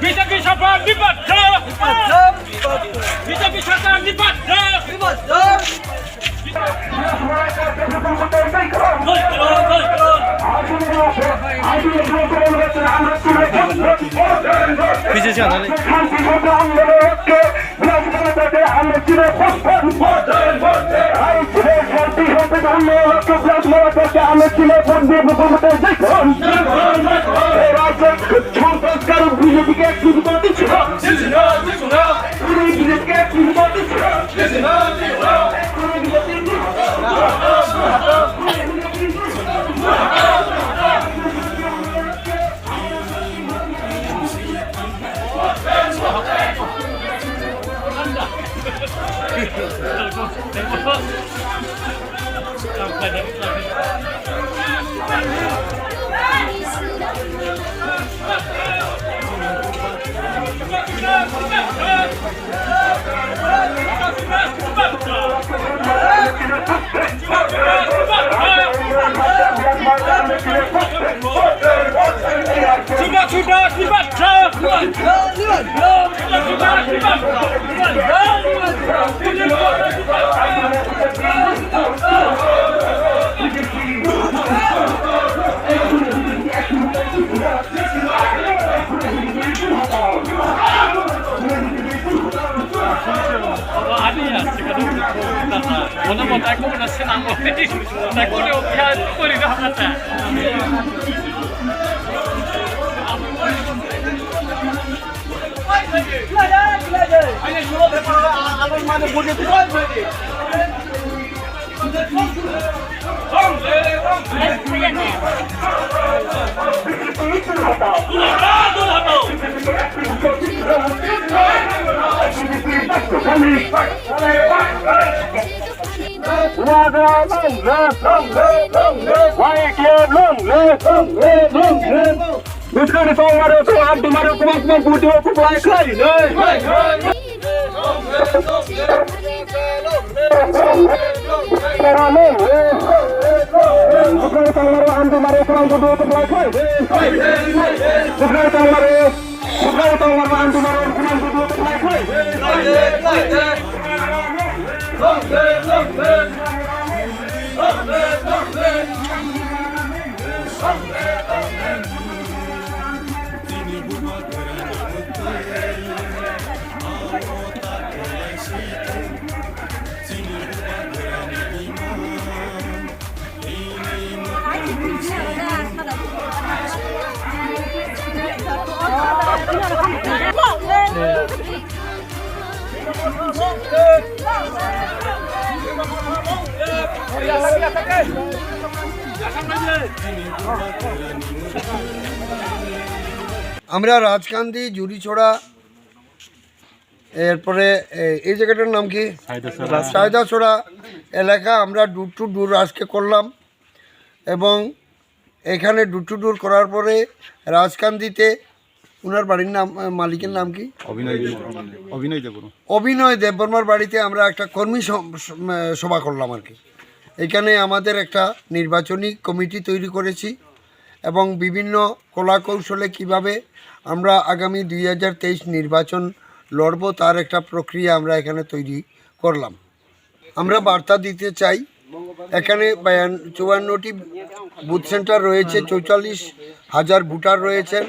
BJP সরকার নিবদ্ধ BJP সরকার নিবদ্ধ পিছিয়ে ছিল বিজেপিকে Ona mau tak kau nak senang boleh, tak kau ni okey, kau ni dah mata. Ini semua berapa? Abang mana boleh tu kan? আমরা রাজকান্দি জুড়িছড়া এরপরে এই জায়গাটার নাম কি সায়দাছড়া এলাকা আমরা ডোর টু ডোর আজকে করলাম এবং এখানে ডোর টু ডোর করার পরে রাজকান্দিতে ওনার বাড়ির নাম মালিকের নাম কি অভিনয় দেববর্মার বাড়িতে আমরা একটা কর্মী সভা করলাম আর কি। এখানে আমাদের একটা নির্বাচনী কমিটি তৈরি করেছি এবং বিভিন্ন কলা কৌশলে কীভাবে আমরা আগামী 2023 নির্বাচন লড়ব তার একটা প্রক্রিয়া আমরা এখানে তৈরি করলাম। আমরা বার্তা দিতে চাই, এখানে 54টি বুথ সেন্টার রয়েছে, 44,000 ভোটার রয়েছেন।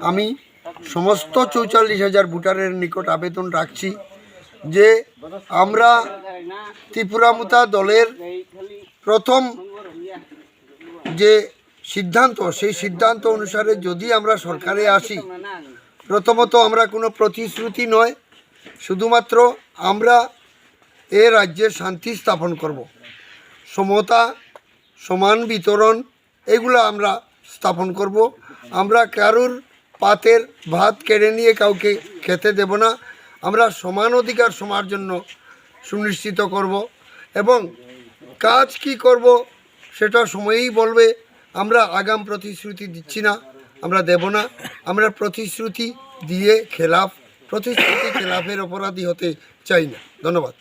আমি সমস্ত 44,000 ভোটারের নিকট আবেদন রাখছি যে আমরা ত্রিপুরামুতা দলের প্রথম যে সিদ্ধান্ত সেই সিদ্ধান্ত অনুসারে যদি আমরা সরকারে আসি, প্রথমত আমরা কোনো প্রতিশ্রুতি নয়, শুধুমাত্র আমরা এ রাজ্যে শান্তি স্থাপন করব, সমতা সমান বিতরণ এগুলো আমরা স্থাপন করব। আমরা কারুর পাতের ভাত কেড়ে নিয়ে কাউকে খেতে দেব না। আমরা সমান অধিকার সবার জন্য সুনিশ্চিত করব এবং কাজ কি করব সেটা সময়ই বলবে। আমরা আগাম প্রতিশ্রুতি দিচ্ছি না, আমরা দেব না। আমরা প্রতিশ্রুতি দিয়ে প্রতিশ্রুতি খেলাফের অপরাধী হতে চাই না। ধন্যবাদ।